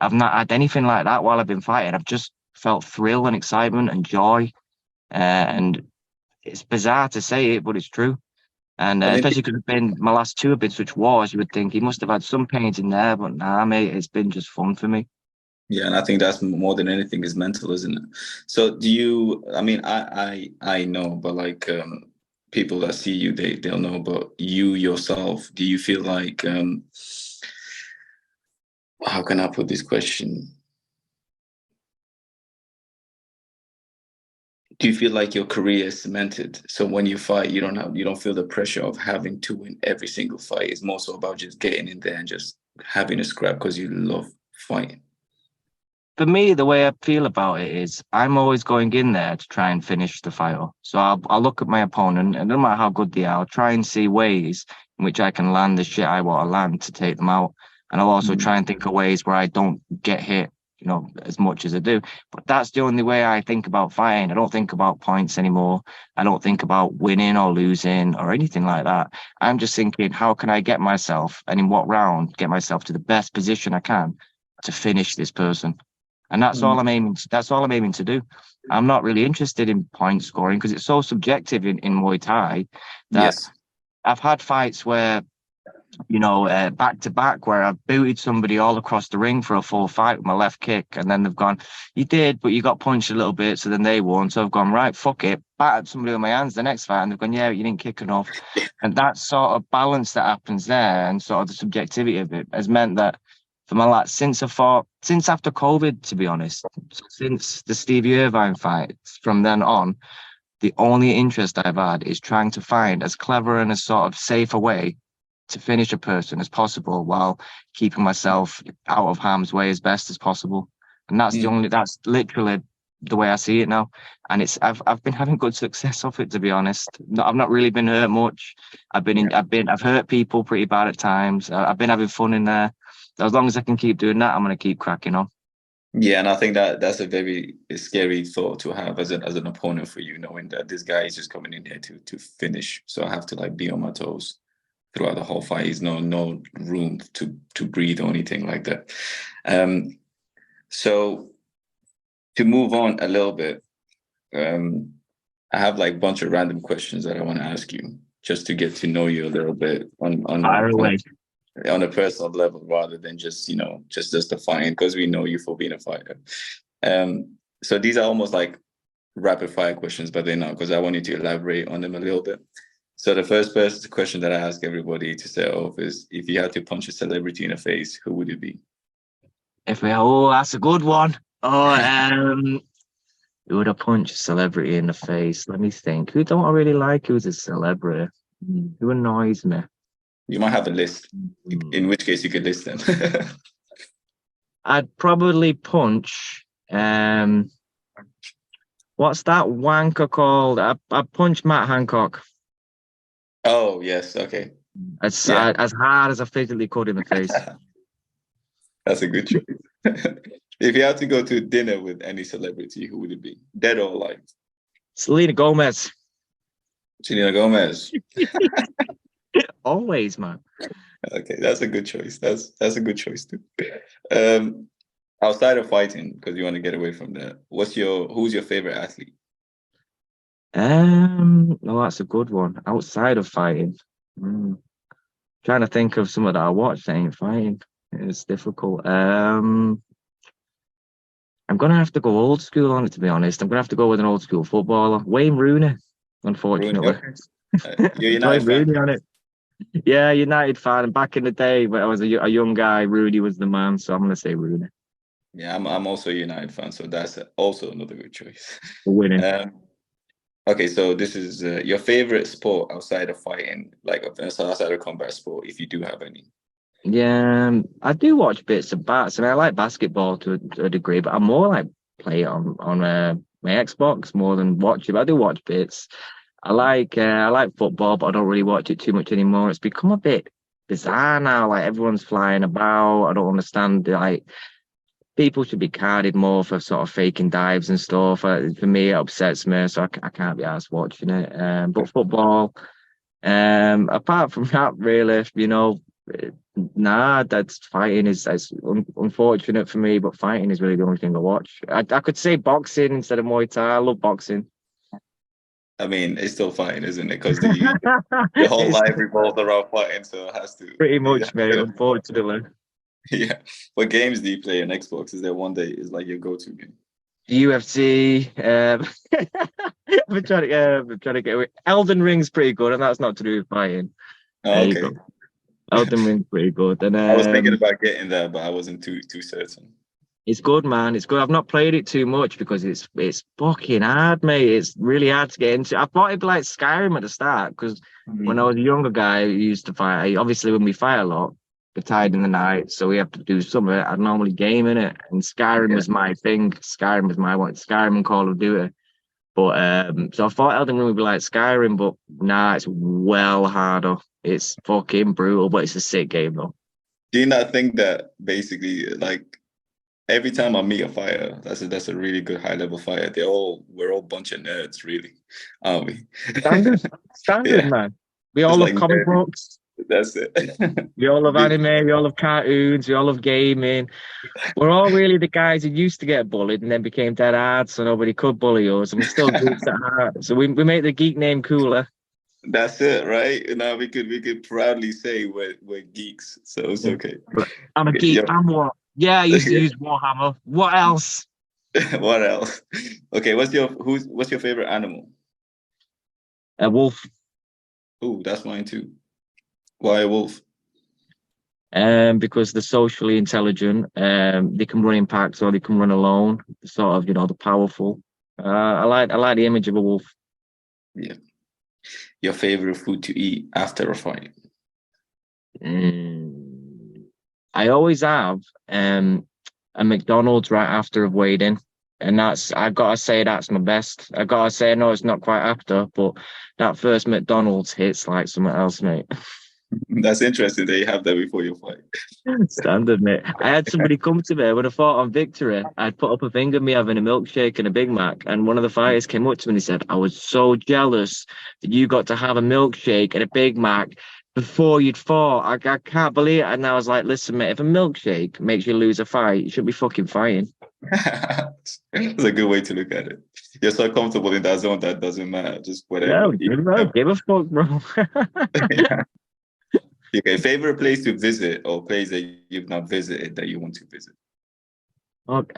A: I've not had anything like that while I've been fighting. I've just felt thrill and excitement and joy. And it's bizarre to say it, but it's true. And
B: I mean,
A: especially because it's been my last two have been such wars, you would think he must have had some pains in there, but nah, mate, it's been just fun for me.
B: yeah, and I think that's more than anything is mental, isn't it? So do you, I mean, I know, but like people that see you, they'll know, but you yourself, do you feel like how can I put this question? Do you feel like your career is cemented? So when you fight, you don't feel the pressure of having to win every single fight. It's more so about just getting in there and just having a scrap because you love fighting.
A: For me, the way I feel about it is I'm always going in there to try and finish the fight off. So I'll look at my opponent, and no matter how good they are, I'll try and see ways in which I can land the shit I want to land to take them out. And I'll also try and think of ways where I don't get hit, you know, as much as I do. But that's the only way I think about fighting. I don't think about points anymore. I don't think about winning or losing or anything like that. I'm just thinking, how can I get myself, and in what round, get myself to the best position I can to finish this person? And that's all I'm aiming to, that's all I'm aiming to do. I'm not really interested in point scoring because it's so subjective in Muay Thai that
B: Yes.
A: I've had fights where, you know, back to back, where I've booted somebody all across the ring for a full fight with my left kick, and then they've gone, you did, but you got punched a little bit, so then they won. So I've gone, right, fuck it, battered somebody with my hands the next fight, and they've gone, yeah, you didn't kick enough. And that sort of balance that happens there, and sort of the subjectivity of it, has meant that for my last, since after COVID, to be honest, since the Stevie Irvine fight, from then on, the only interest I've had is trying to find as clever and as sort of safe a way to finish a person as possible while keeping myself out of harm's way as best as possible. And that's literally the way I see it now. And I've been having good success off it, to be honest. I've not really been hurt much. I've hurt people pretty bad at times. I've been having fun in there. As long as I can keep doing that, I'm going to keep cracking on.
B: Yeah, and I think that that's a very scary thought to have as an opponent for you, knowing that this guy is just coming in there to finish. So I have to like be on my toes throughout the whole fight. There's no room to breathe or anything like that. So to move on a little bit, I have like a bunch of random questions that I want to ask you. just to get to know you a little bit
A: Fire away.
B: on a personal level, rather than just just the fighting, because we know you for being a fighter. So these are almost like rapid fire questions, but they're not, because I want you to elaborate on them a little bit. So the first question that I ask everybody to set off is, if you had to punch a celebrity in the face, who would it be?
A: That's a good one. Who would I punch a celebrity in the face? Let me think. Who don't I really like who's a celebrity? Who annoys me?
B: You might have a list, in which case you could list them.
A: I'd probably punch what's that wanker called? I punched Matt Hancock.
B: Oh yes, okay.
A: As hard as I physically could in the face.
B: That's a good choice. If you had to go to dinner with any celebrity, who would it be? Dead or alive?
A: Selena Gomez.
B: Selena Gomez.
A: Always, man.
B: Okay, that's a good choice. That's a good choice too. Outside of fighting, because you want to get away from that, who's your favorite athlete?
A: No, that's a good one. Outside of fighting, trying to think of some that I watched that ain't fighting. It's difficult. I'm gonna have to go old school on it, to be honest. I'm gonna have to go with an old school footballer, Wayne Rooney. Unfortunately,
B: you're United fan.
A: Rooney on it. Yeah, United fan. Back in the day when I was a young guy, Rooney was the man. So I'm gonna say Rooney.
B: Yeah, I'm also a United fan, so that's also another good choice.
A: Winning.
B: Okay, so this is your favorite sport outside of fighting, like outside of combat sport, if you do have any.
A: Yeah, I do watch bits of bats, and I like basketball to a degree, but I'm more like play it on my Xbox more than watch it. But I do watch bits. I like football, but I don't really watch it too much anymore. It's become a bit bizarre now. Like everyone's flying about. I don't understand. Like people should be carded more for sort of faking dives and stuff. For me, it upsets me, so I can't be asked watching it. But football, apart from that, really, nah, that's fighting is unfortunate for me, but fighting is really the only thing I watch. I could say boxing instead of Muay Thai. I love boxing.
B: I mean, it's still fighting, isn't it? Because the whole life revolved around fighting, so it has to.
A: Pretty much, mate, unfortunately.
B: Yeah. What games do you play on Xbox? Is there one that is like your go-to game?
A: UFC. I'm trying to get away. Elden Ring's pretty good, and that's not to do with fighting.
B: Oh, okay.
A: There you go. Elden Ring's pretty good. And
B: I was thinking about getting that, but I wasn't too certain.
A: It's good, man. It's good. I've not played it too much because it's fucking hard, mate. It's really hard to get into. I thought it'd be like Skyrim at the start because when I was a younger guy, I used to fight. Obviously, when we fight a lot, we're tired in the night, so we have to do something. I'd normally game in it, and Skyrim was my thing. Skyrim was my one. Skyrim and Call of Duty. But so I thought Elden Ring would be like Skyrim, but nah, it's well harder. It's fucking brutal, but it's a sick game though.
B: Do you not think that basically, like, every time I meet a fighter, that's a really good high level fighter, we're all a bunch of nerds, really, aren't we?
A: Standard, yeah. Man. We all love comic books.
B: That's it.
A: We all love anime, we all love cartoons, we all love gaming. We're all really the guys who used to get bullied and then became dead hard, so nobody could bully us, and we're still geeks at heart. So we make the geek name cooler.
B: That's it, right? Now we could proudly say we're geeks, so it's okay.
A: I'm a geek. I'm what? Yeah, I used to use Warhammer. What else?
B: What else? Okay, what's your favorite animal?
A: A wolf.
B: Oh, that's mine too. Why a wolf?
A: Because they're socially intelligent. They can run in packs or they can run alone. Sort of, the powerful. I like the image of a wolf.
B: Yeah. Your favorite food to eat after a fight?
A: I always have a McDonald's right after I've weighed in. And I've got to say that's my best. I've got to say, no, it's not quite after, but that first McDonald's hits like something else, mate.
B: That's interesting that you have that before your fight.
A: Standard, mate. I had somebody come to me when I fought on Victory. I'd put up a thing of me having a milkshake and a Big Mac, and one of the fighters came up to me and he said, I was so jealous that you got to have a milkshake and a Big Mac before you'd fought. I can't believe it. And I was like, listen, mate, if a milkshake makes you lose a fight, you should be fucking fighting.
B: That's a good way to look at it. You're so comfortable in that zone that doesn't matter. Just
C: Yeah,
B: whatever.
C: bro, give a fuck, bro.
B: Yeah. Okay, favorite place to visit or place that you've not visited that you want to visit?
C: Fuck,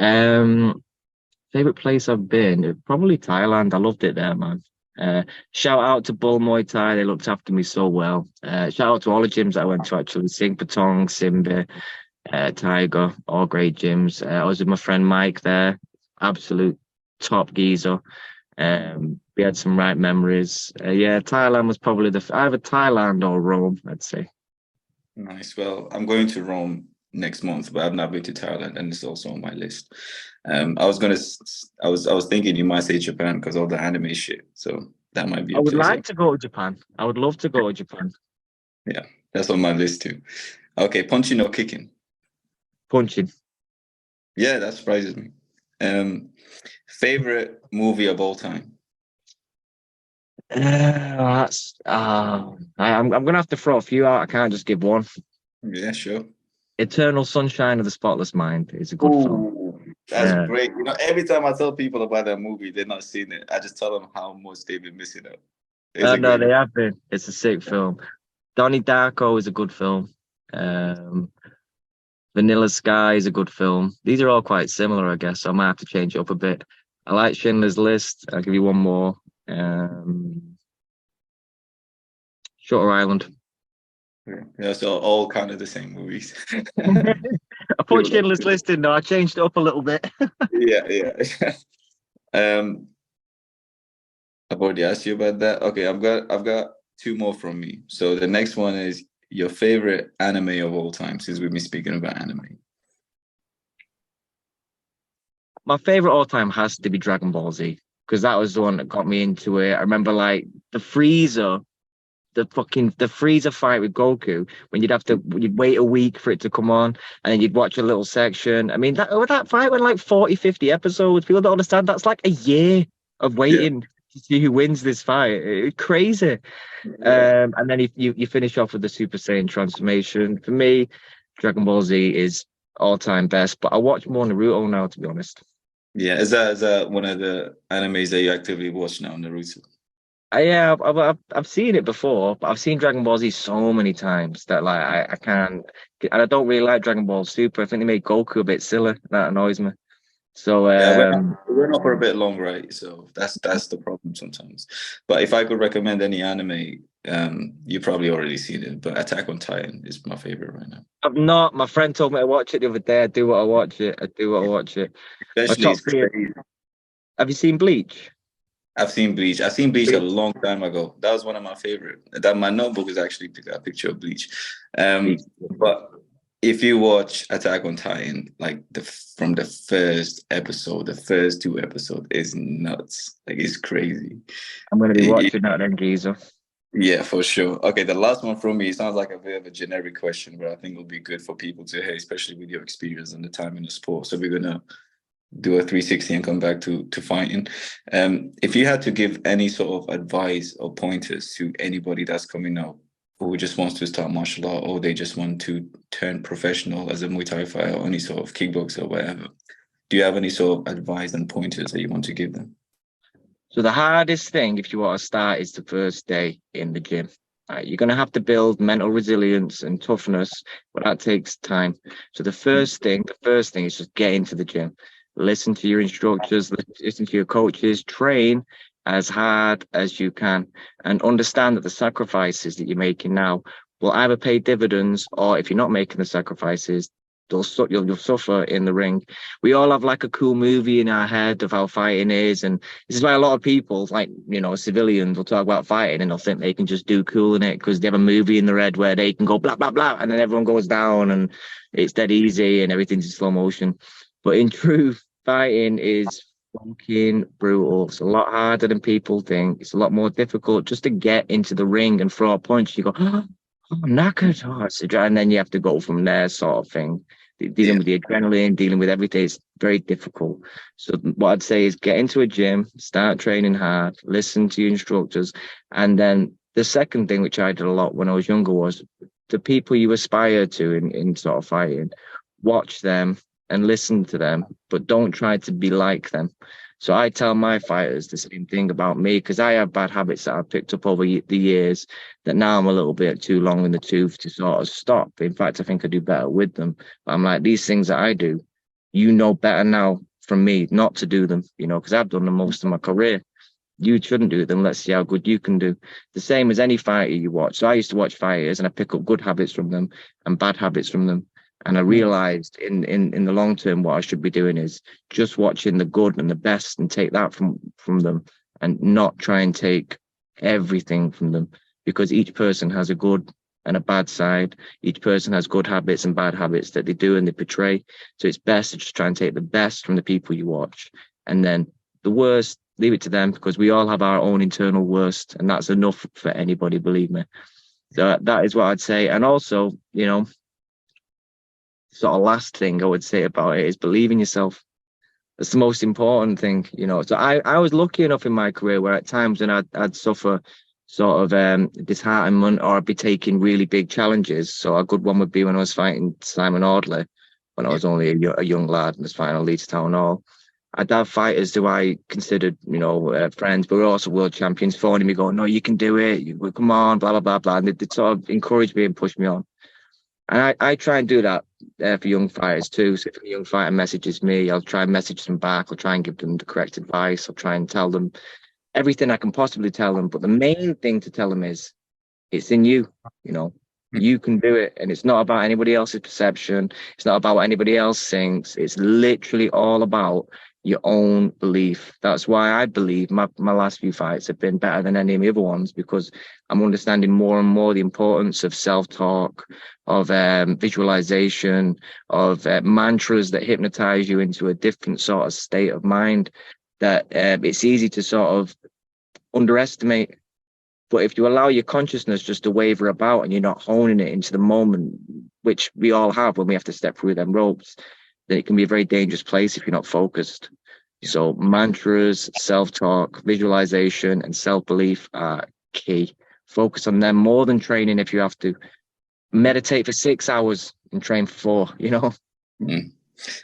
C: favorite place I've been, probably Thailand. I loved it there, man. Uh, Shout out to Bull Muay Thai. They looked after me so well. Shout out to all the gyms that I went to actually. Sing Patong, Simba, Tiger, all great gyms. I was with my friend Mike there. Absolute top geezer. We had some right memories. Yeah, Thailand was probably either Thailand or Rome, I'd say.
B: Nice. Well, I'm going to Rome next month, but I've not been to Thailand, and it's also on my list. I was thinking you might say Japan because of the anime shit. So that might be
C: I
B: a
C: would
B: place.
C: like to go to Japan. I would love to go to Japan.
B: Yeah, that's on my list too. Okay, punching or kicking?
C: Punching.
B: Yeah, that surprises me. Favorite movie of all time?
C: I'm gonna have to throw a few out. I can't just give one.
B: Yeah, sure.
C: Eternal Sunshine of the Spotless Mind is a good film.
B: Ooh, that's
C: Yeah.
B: great. You know, every time I tell people about that movie, they're not seen it. I just tell them how much they've been missing out. It's a
C: No,
B: great
C: they have been. It's a sick film. Donnie Darko is a good film. Um, Vanilla Sky is a good film. These are all quite similar, I guess. So I might have to change it up a bit. I like Schindler's List. I'll give you one more. Shutter Island.
B: Yeah, so all kind of the same movies.
C: I put Schindler's List in. No, I changed it up a little bit.
B: Yeah. um, I've already asked you about that. Okay, I've got two more from me. So the next one is your favorite anime of all time, since we've been speaking about anime.
C: My favorite all time has to be Dragon Ball Z because that was the one that got me into it. I remember like the freezer fight with Goku when you'd wait a week for it to come on and then you'd watch a little section. I mean that fight went like 40, 50 episodes. People don't understand that's like a year of waiting to see who wins this fight. It's crazy.
B: Yeah.
C: And then you finish off with the Super Saiyan transformation. For me, Dragon Ball Z is all time best, but I watch more Naruto now, to be honest.
B: Yeah, is that one of the animes that you actively watch now, Naruto?
C: Yeah, I've seen it before, but I've seen Dragon Ball Z so many times that like I can't, and I don't really like Dragon Ball Super. I think they made Goku a bit silly. That annoys me. So
B: Yeah, we went on for a bit long, right? So that's the problem sometimes. But if I could recommend any anime, you probably already seen it. But Attack on Titan is my favorite right now.
C: I've not. My friend told me to watch it the other day. I do what I watch it. I do what I watch it. My
B: Especially,
C: top three. Have you seen Bleach?
B: I've seen Bleach. I've seen Bleach a long time ago. That was one of my favorite. That my notebook is actually a picture of Bleach. But if you watch Attack on Titan, like from the first episode, the first two episodes is nuts. Like it's crazy.
C: I'm gonna be watching that then, geezer.
B: Yeah, for sure. Okay, the last one from me sounds like a bit of a generic question, but I think it'll be good for people to hear, especially with your experience and the time in the sport. So we're gonna do a 360 and come back to fighting. If you had to give any sort of advice or pointers to anybody that's coming up who just wants to start martial art or they just want to turn professional as a Muay Thai fighter or any sort of kickboxer or whatever, do you have any sort of advice and pointers that you want to give them?
C: So the hardest thing if you want to start is the first day in the gym. You're going to have to build mental resilience and toughness, but that takes time. So the first thing is just get into the gym. Listen to your instructors, listen to your coaches, train as hard as you can, and understand that the sacrifices that you're making now will either pay dividends or if you're not making the sacrifices, you'll suffer in the ring. We all have like a cool movie in our head of how fighting is, and this is why a lot of people, like civilians, will talk about fighting and they'll think they can just do cool in it because they have a movie in their head where they can go blah blah blah, and then everyone goes down and it's dead easy and everything's in slow motion. But in truth, fighting is fucking brutal. It's a lot harder than people think. It's a lot more difficult just to get into the ring and throw a punch. You go, oh, I'm knackered. And then you have to go from there, sort of thing. Dealing with the adrenaline, dealing with everything is very difficult. So what I'd say is get into a gym, start training hard, listen to your instructors. And then the second thing, which I did a lot when I was younger, was the people you aspire to in sort of fighting, watch them, and listen to them, but don't try to be like them. So I tell my fighters the same thing about me, because I have bad habits that I've picked up over the years that now I'm a little bit too long in the tooth to sort of stop. In fact, I think I do better with them. But I'm like, these things that I do, you know better now from me not to do them, because I've done them most of my career. You shouldn't do them. Let's see how good you can do. The same as any fighter you watch. So I used to watch fighters and I pick up good habits from them and bad habits from them. And I realized in the long term, what I should be doing is just watching the good and the best and take that from them, and not try and take everything from them, because each person has a good and a bad side. Each person has good habits and bad habits that they do and they portray. So it's best to just try and take the best from the people you watch, and then the worst, leave it to them, because we all have our own internal worst, and that's enough for anybody, believe me. So that is what I'd say. And also, sort of last thing I would say about it is believe in yourself. That's the most important thing, So I was lucky enough in my career where at times when I'd suffer sort of disheartenment, or I'd be taking really big challenges. So a good one would be when I was fighting Simon Audley when I was only a young lad and was fighting on Leeds Town Hall. I'd have fighters who I considered, friends, but were also world champions, phoning me going, no, you can do it. Come on, blah, blah, blah, blah. And they'd sort of encourage me and push me on. And I try and do that for young fighters too. So if a young fighter messages me, I'll try and message them back. I'll try and give them the correct advice. I'll try and tell them everything I can possibly tell them. But the main thing to tell them is it's in you, You can do it. And it's not about anybody else's perception. It's not about what anybody else thinks. It's literally all about your own belief. That's why I believe my last few fights have been better than any of the other ones, because I'm understanding more and more the importance of self-talk, of visualization, of mantras that hypnotize you into a different sort of state of mind that it's easy to sort of underestimate. But if you allow your consciousness just to waver about and you're not honing it into the moment, which we all have when we have to step through them ropes, then it can be a very dangerous place if you're not focused. So mantras, self-talk, visualization, and self-belief are key. Focus on them more than training. If you have to meditate for 6 hours and train for 4,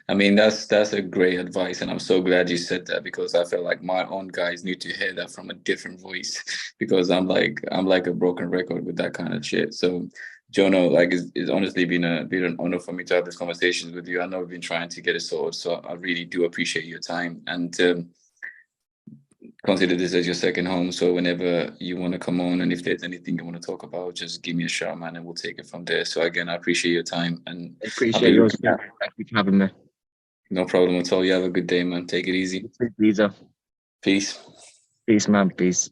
B: I mean, that's a great advice, and I'm so glad you said that, because I feel like my own guys need to hear that from a different voice, because I'm like a broken record with that kind of shit. So Jonno, like it's honestly been an honor for me to have this conversation with you. I know we've been trying to get it sorted, so I really do appreciate your time, and consider this as your second home. So whenever you want to come on, and if there's anything you want to talk about, just give me a shout, man, and we'll take it from there. So again, I appreciate your time, and
C: I appreciate yours. Thank you for having me.
B: No problem at all. You have a good day, man. Take it easy.
C: Peace.
B: Peace.
C: Peace, man. Peace.